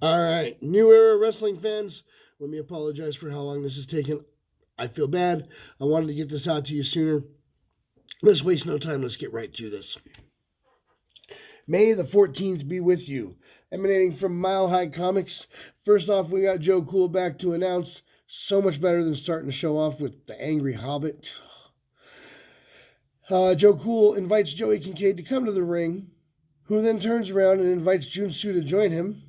All right, New Era wrestling fans, let me apologize for how long this has taken. I feel bad. I wanted to get this out to you sooner. Let's waste no time. Let's get right to this. May the 14th be with you. Emanating from Mile High Comics. First off, we got Joe Cool back to announce. So much better than starting the show off with the Angry Hobbit. Joe Cool invites Joey Kincaid to come to the ring, who then turns around and invites Junsu to join him.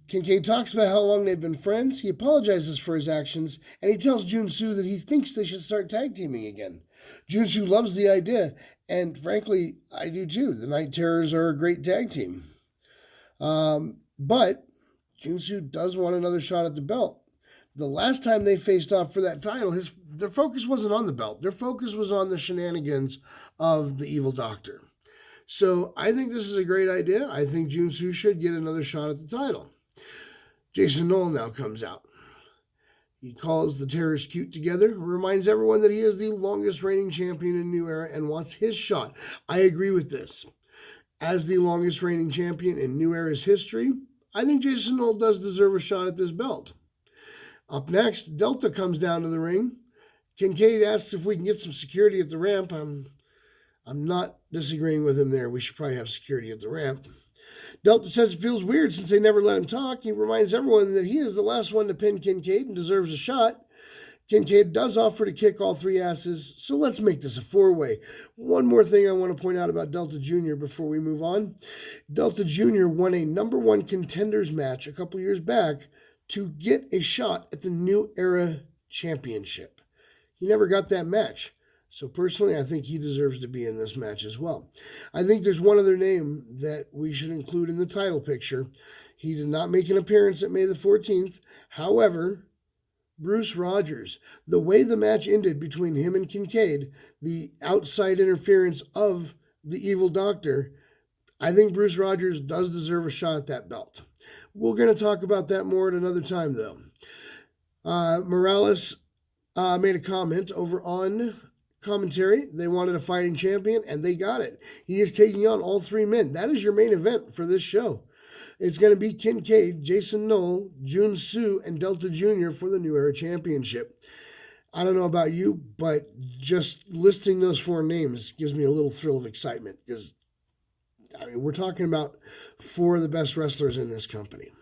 Kincaid talks about how long they've been friends. He apologizes for his actions, and he tells Junsu that he thinks they should start tag teaming again. Junsu loves the idea, and frankly, I do too. The Night Terrors are a great tag team. But Junsu does want another shot at the belt. The last time they faced off for that title, their focus wasn't on the belt. Their focus was on the shenanigans of the Evil Doctor. So I think this is a great idea. I think Junsu should get another shot at the title. Jason Knoll now comes out. He calls the Terrors cute together, reminds everyone that he is the longest reigning champion in New Era and wants his shot. I agree with this. As the longest reigning champion in New Era's history, I think Jason Knoll does deserve a shot at this belt. Up next, Delta comes down to the ring. Kincaid asks if we can get some security at the ramp. I'm not disagreeing with him there. We should probably have security at the ramp. Delta says it feels weird since they never let him talk. He reminds everyone that he is the last one to pin Kincaid and deserves a shot. Kincaid does offer to kick all three asses, so let's make this a four-way. One more thing I want to point out about Delta Jr. before we move on. Delta Jr. won a number one contenders match a couple years back to get a shot at the New Era Championship. He never got that match. So personally, I think he deserves to be in this match as well. I think there's one other name that we should include in the title picture. He did not make an appearance at May the 14th. However, Bruce Rogers, the way the match ended between him and Kincaid, the outside interference of the Evil Doctor, I think Bruce Rogers does deserve a shot at that belt. We're going to talk about that more at another time, though. Morales made a comment over on commentary. They wanted a fighting champion, and they got it. He is taking on all three men. That is your main event for this show. It's going to be Kincaid, Jason Knoll, Junsu, and Delta Jr. for the New Era Championship. I don't know about you, but just listing those four names gives me a little thrill of excitement because, we're talking about four of the best wrestlers in this company.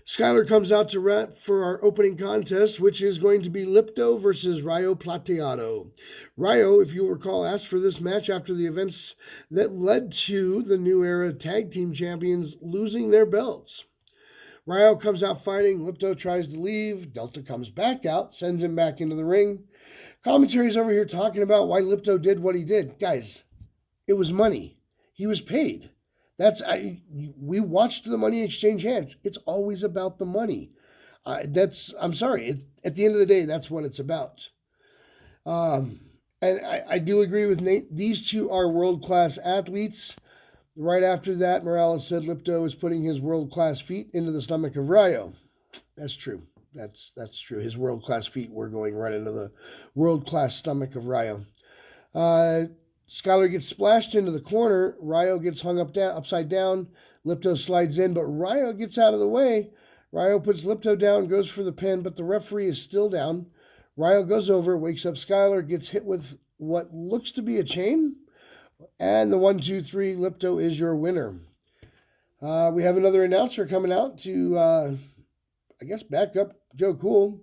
Skylar comes out to rat for our opening contest, which is going to be Lipto versus Rayo Plateado. Rayo, if you'll recall, asked for this match after the events that led to the New Era Tag Team Champions losing their belts. Rayo comes out fighting. Lipto tries to leave. Delta comes back out, sends him back into the ring. Commentary's over here talking about why Lipto did what he did. Guys, it was money. He was paid. We watched the money exchange hands. It's always about the money. I'm sorry. At the end of the day, that's what it's about. And I do agree with Nate. These two are world-class athletes. Right after that, Morales said Lipto is putting his world-class feet into the stomach of Rayo. That's true. That's true. His world-class feet were going right into the world-class stomach of Rayo. Skylar gets splashed into the corner. Rayo gets hung upside down. Lipto slides in, but Rayo gets out of the way. Rayo puts Lipto down, goes for the pin, but the referee is still down. Rayo goes over, wakes up Skylar, gets hit with what looks to be a chain. And the 1, 2, 3, Lipto is your winner. We have another announcer coming out to, back up Joe Cool.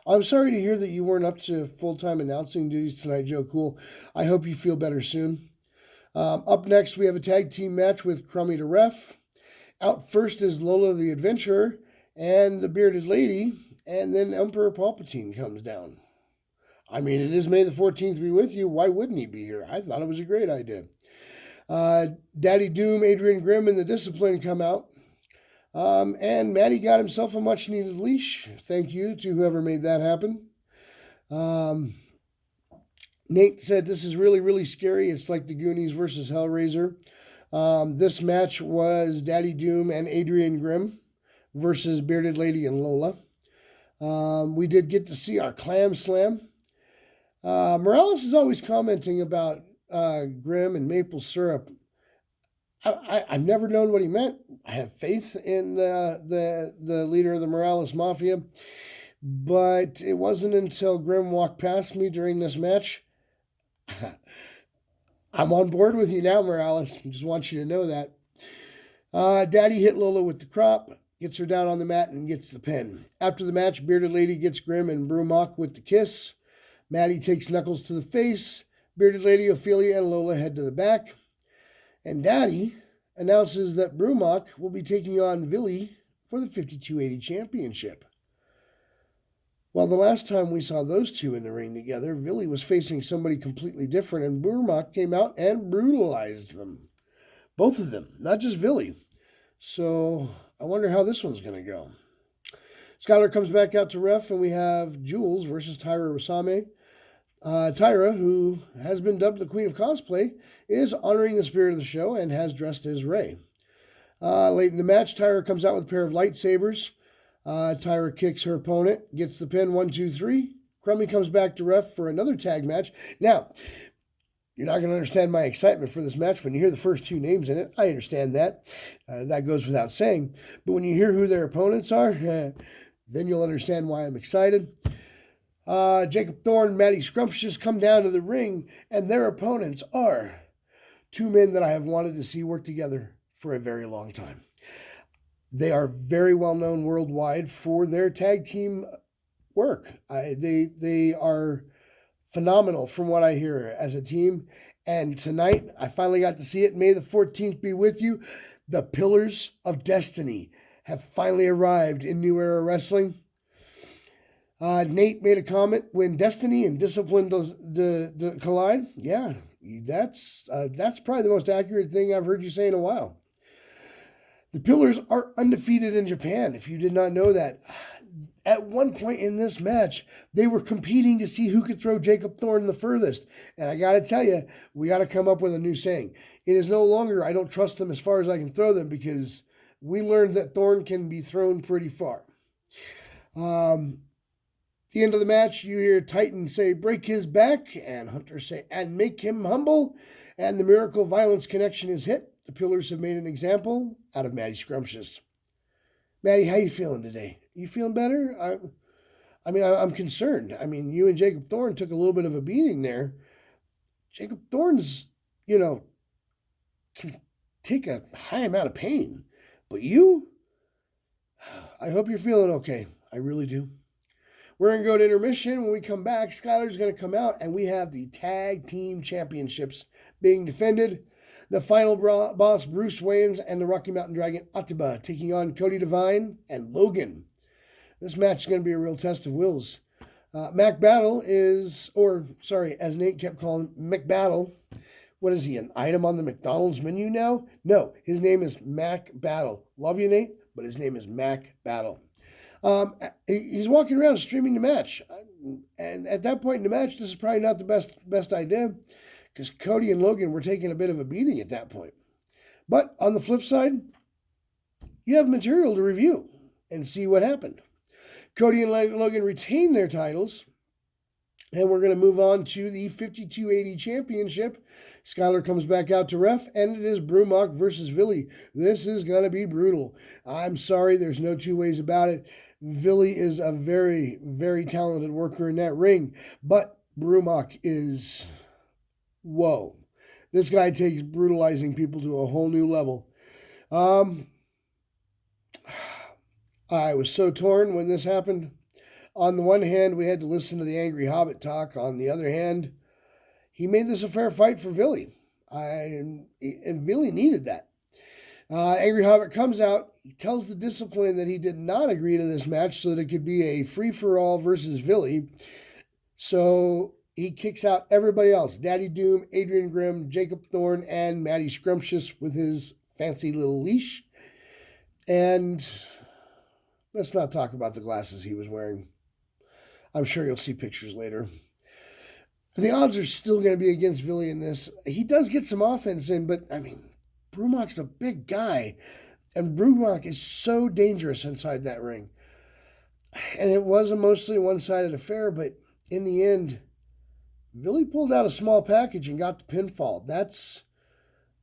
I'm sorry to hear that you weren't up to full-time announcing duties tonight, Joe Cool. I hope you feel better soon. Up next, we have a tag team match with Crummy the Ref. Out first is Lola the Adventurer and the Bearded Lady, and then Emperor Palpatine comes down. It is May the 14th be with you. Why wouldn't he be here? I thought it was a great idea. Daddy Doom, Adrian Grimm, and the Discipline come out. And Maddie got himself a much-needed leash. Thank you to whoever made that happen. Nate said this is really, really scary. It's like the Goonies versus Hellraiser. This match was Daddy Doom and Adrian Grimm versus Bearded Lady and Lola. We did get to see our Clam Slam. Morales is always commenting about Grimm and maple syrup. I've never known what he meant. I have faith in the leader of the Morales Mafia, but it wasn't until Grim walked past me during this match. I'm on board with you now, Morales. I just want you to know that. Daddy hit Lola with the crop, gets her down on the mat, and gets the pin. After the match, Bearded Lady gets Grim and Brumach with the kiss. Maddie takes Knuckles to the face. Bearded Lady, Ophelia, and Lola head to the back. And Daddy announces that Brumach will be taking on Billy for the 5280 championship. Well, the last time we saw those two in the ring together, Billy was facing somebody completely different, and Brumach came out and brutalized them. Both of them, not just Billy. So I wonder how this one's going to go. Skylar comes back out to ref, and we have Jules versus Tyra Rasame. Tyra, who has been dubbed the Queen of Cosplay, is honoring the spirit of the show and has dressed as Rey. Late in the match, Tyra comes out with a pair of lightsabers. Tyra kicks her opponent, gets the pin, 1, 2, 3. Crummy comes back to ref for another tag match. Now, you're not going to understand my excitement for this match when you hear the first two names in it. I understand that. That goes without saying. But when you hear who their opponents are, then you'll understand why I'm excited. Jacob Thorne and Matty Scrumptious come down to the ring, and their opponents are two men that I have wanted to see work together for a very long time. They are very well known worldwide for their tag team work. They are phenomenal from what I hear as a team. And tonight, I finally got to see it. May the 14th be with you. The Pillars of Destiny have finally arrived in New Era Wrestling. Nate made a comment, when destiny and discipline collide. Yeah, that's probably the most accurate thing I've heard you say in a while. The Pillars are undefeated in Japan, if you did not know that. At one point in this match, they were competing to see who could throw Jacob Thorne the furthest. And I got to tell you, we got to come up with a new saying. It is no longer, I don't trust them as far as I can throw them, because we learned that Thorne can be thrown pretty far. The end of the match, you hear Titan say, break his back, and Hunter say, and make him humble. And the Miracle Violence connection is hit. The Pillars have made an example out of Matty Scrumptious. Matty, how you feeling today? You feeling better? I'm concerned. I mean, you and Jacob Thorne took a little bit of a beating there. Jacob Thorne's, can take a high amount of pain. But you, I hope you're feeling okay. I really do. We're going to go to intermission. When we come back, Skylar's going to come out, and we have the Tag Team Championships being defended. The final boss, Bruce Wayans, and the Rocky Mountain Dragon, Atiba, taking on Cody Devine and Logan. This match is going to be a real test of wills. Mac Battle is, as Nate kept calling him, McBattle. What is he, an item on the McDonald's menu now? No, his name is Mac Battle. Love you, Nate, but his name is Mac Battle. He's walking around streaming the match. And at that point in the match, this is probably not the best idea, because Cody and Logan were taking a bit of a beating at that point. But on the flip side, you have material to review and see what happened. Cody and Logan retain their titles, and we're going to move on to the 5280 Championship. Skylar comes back out to ref, and it is Brumach versus Billy. This is going to be brutal. I'm sorry, there's no two ways about it. Billy is a very, very talented worker in that ring, but Brumach is, whoa. This guy takes brutalizing people to a whole new level. I was so torn when this happened. On the one hand, we had to listen to the Angry Hobbit talk. On the other hand, he made this a fair fight for Billy. And Billy needed that. Angry Hobbit comes out. He tells the Discipline that he did not agree to this match so that it could be a free-for-all versus Billy. So he kicks out everybody else. Daddy Doom, Adrian Grimm, Jacob Thorne, and Matty Scrumptious with his fancy little leash. And let's not talk about the glasses he was wearing. I'm sure you'll see pictures later. The odds are still going to be against Billy in this. He does get some offense in, but, Brumach's a big guy, and Brumach is so dangerous inside that ring. And it was a mostly one-sided affair, but in the end, Billy pulled out a small package and got the pinfall. That's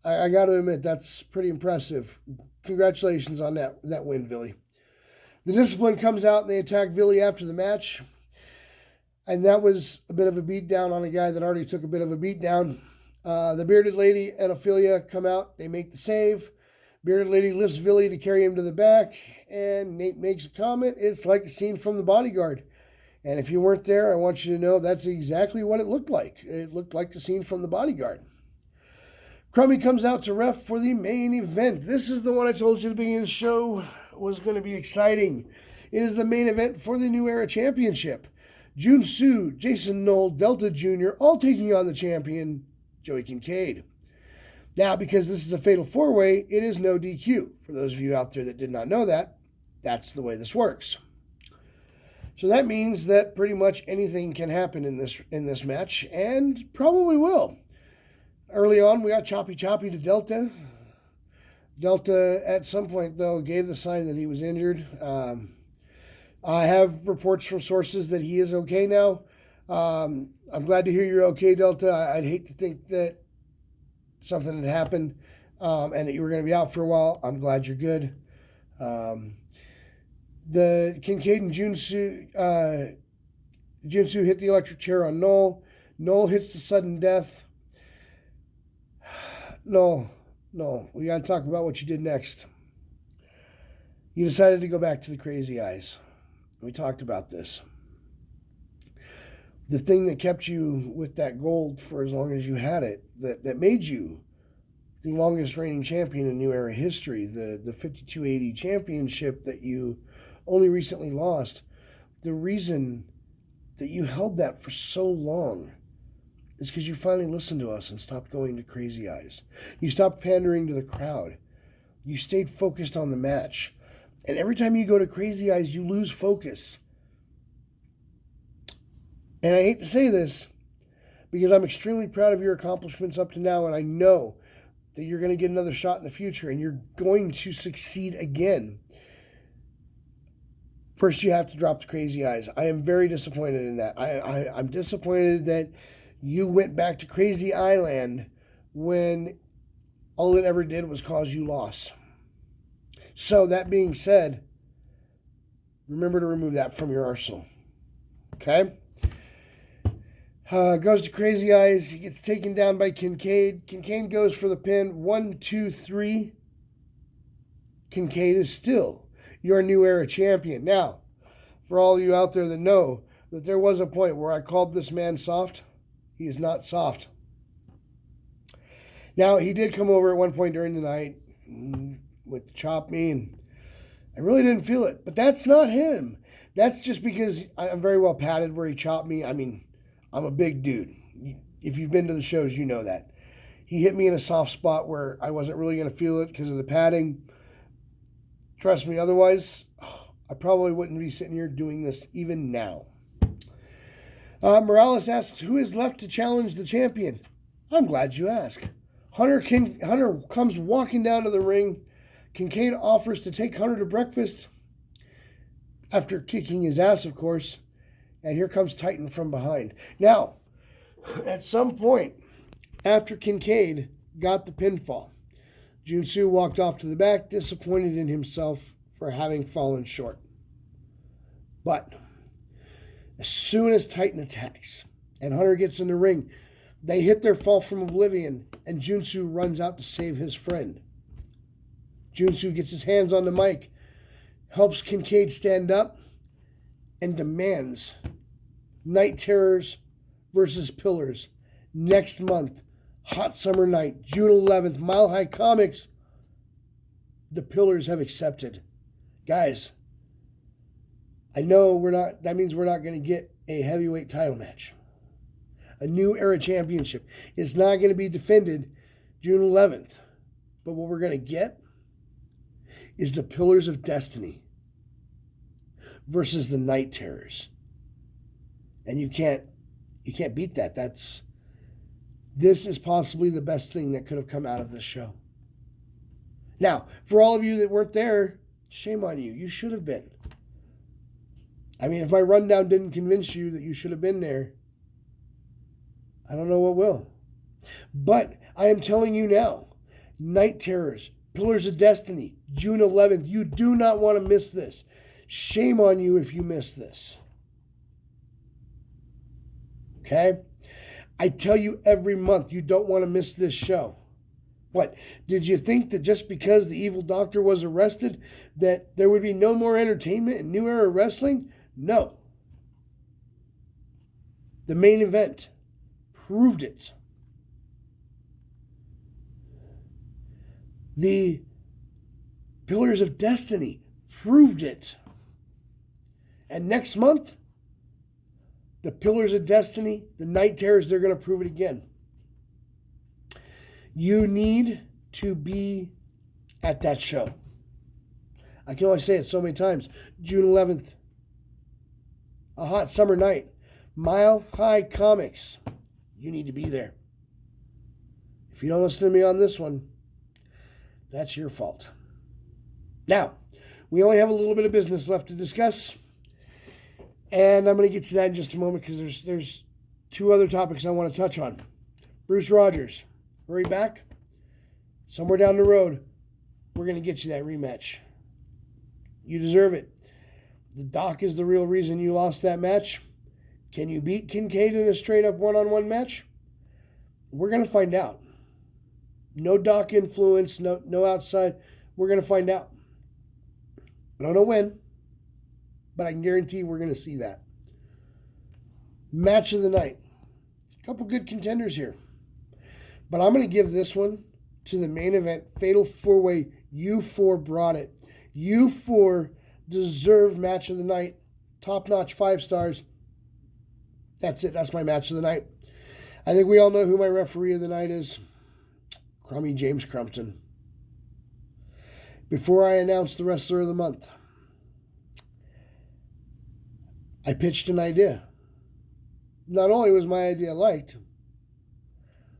I got to admit, that's pretty impressive. Congratulations on that win, Billy. The Discipline comes out and they attack Billy after the match. And that was a bit of a beatdown on a guy that already took a bit of a beatdown. The Bearded Lady and Ophelia come out. They make the save. Bearded Lady lifts Billy to carry him to the back. And Nate makes a comment. It's like a scene from The Bodyguard. And if you weren't there, I want you to know that's exactly what it looked like. It looked like the scene from The Bodyguard. Crummy comes out to ref for the main event. This is the one I told you at the beginning of the show was going to be exciting. It is the main event for the New Era Championship. Jun Soo, Jason Knoll, Delta Jr., all taking on the champion, Joey Kincaid. Now, because this is a fatal four-way, it is no DQ. For those of you out there that did not know that, that's the way this works. So that means that pretty much anything can happen in this match, and probably will. Early on, we got choppy to Delta. Delta, at some point, though, gave the sign that he was injured. I have reports from sources that he is okay now. I'm glad to hear you're okay, Delta. I'd hate to think that something had happened and that you were going to be out for a while. I'm glad you're good. The Kincaid and Junsu hit the electric chair on Knoll. Knoll hits the sudden death. No, we got to talk about what you did next. You decided to go back to the Crazy Eyes. We talked about this. The thing that kept you with that gold for as long as you had it, that made you the longest reigning champion in New Era history, the 5280 championship that you only recently lost, the reason that you held that for so long is because you finally listened to us and stopped going to Crazy Eyes. You stopped pandering to the crowd. You stayed focused on the match. And every time you go to Crazy Eyes, you lose focus. And I hate to say this, because I'm extremely proud of your accomplishments up to now, and I know that you're going to get another shot in the future, and you're going to succeed again. First, you have to drop the Crazy Eyes. I am very disappointed in that. I'm disappointed that you went back to Crazy Island when all it ever did was cause you loss. So, that being said, remember to remove that from your arsenal. Okay? Goes to Crazy Eyes. He gets taken down by Kincaid. Kincaid goes for the pin. 1, 2, 3. Kincaid is still your New Era champion. Now, for all of you out there that know that there was a point where I called this man soft, he is not soft. Now, he did come over at one point during the night with chop me, and I really didn't feel it. But that's not him. That's just because I'm very well padded where he chopped me. I mean, I'm a big dude. If you've been to the shows, you know that. He hit me in a soft spot where I wasn't really going to feel it because of the padding. Trust me, otherwise, I probably wouldn't be sitting here doing this even now. Morales asks, who is left to challenge the champion? I'm glad you asked. Hunter comes walking down to the ring. Kincaid offers to take Hunter to breakfast after kicking his ass, of course. And here comes Titan from behind. Now, at some point, after Kincaid got the pinfall, Junsu walked off to the back, disappointed in himself for having fallen short. But as soon as Titan attacks and Hunter gets in the ring, they hit their fall from oblivion, and Junsu runs out to save his friend. Junsu gets his hands on the mic, helps Kincaid stand up, and demands Night Terrors versus Pillars next month, hot summer night, June 11th, Mile High Comics. The Pillars have accepted. Guys, I know that means we're not going to get a heavyweight title match. A New Era Championship. It's not going to be defended June 11th. But what we're going to get is the Pillars of Destiny versus the Night Terrors. And you can't beat that. This is possibly the best thing that could have come out of this show. Now, for all of you that weren't there, shame on you. You should have been. I mean, if my rundown didn't convince you that you should have been there, I don't know what will. But I am telling you now Night Terrors, Pillars of Destiny, June 11th. You do not want to miss this. Shame on you if you miss this. Okay? I tell you every month, you don't want to miss this show. What? Did you think that just because the evil doctor was arrested, that there would be no more entertainment in New Era Wrestling? No. The main event proved it. The Pillars of Destiny proved it. And next month, the Pillars of Destiny, the Night Terrors, they're going to prove it again. You need to be at that show. I can only say it so many times. June 11th, a hot summer night. Mile High Comics. You need to be there. If you don't listen to me on this one, that's your fault. Now, we only have a little bit of business left to discuss. And I'm going to get to that in just a moment because there's two other topics I want to touch on. Bruce Rogers, hurry back. Somewhere down the road, we're going to get you that rematch. You deserve it. The Doc is the real reason you lost that match. Can you beat Kincaid in a straight-up one-on-one match? We're going to find out. No Doc influence, no outside. We're going to find out. I don't know when, but I can guarantee we're going to see that. Match of the night. A couple good contenders here. But I'm going to give this one to the main event. Fatal 4-Way. You 4 brought it. You 4 deserve match of the night. Top-notch 5 stars. That's it. That's my match of the night. I think we all know who my referee of the night is. Crummy James Crumpton. Before I announce the wrestler of the month, I pitched an idea. Not only was my idea liked,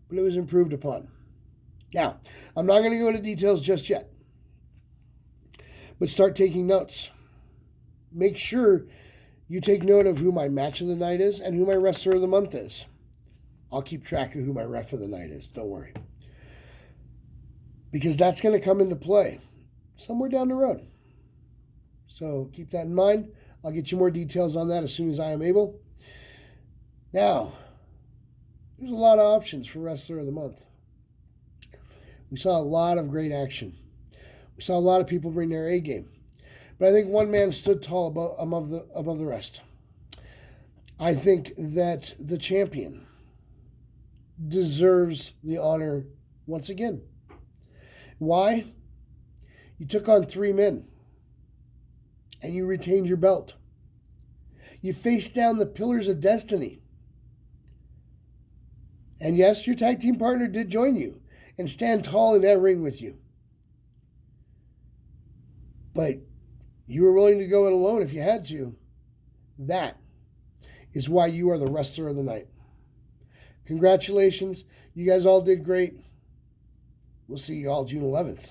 but it was improved upon. Now, I'm not going to go into details just yet, but start taking notes. Make sure you take note of who my match of the night is and who my wrestler of the month is. I'll keep track of who my ref of the night is. Don't worry. Because that's going to come into play somewhere down the road. So keep that in mind. I'll get you more details on that as soon as I am able. Now, there's a lot of options for wrestler of the month. We saw a lot of great action. We saw a lot of people bring their A game. But I think one man stood tall above the rest. I think that the champion deserves the honor once again. Why? You took on 3 men and you retained your belt. You faced down the Pillars of Destiny. And yes, your tag team partner did join you and stand tall in that ring with you. But you were willing to go it alone if you had to. That is why you are the wrestler of the night. Congratulations. You guys all did great. We'll see you all June 11th.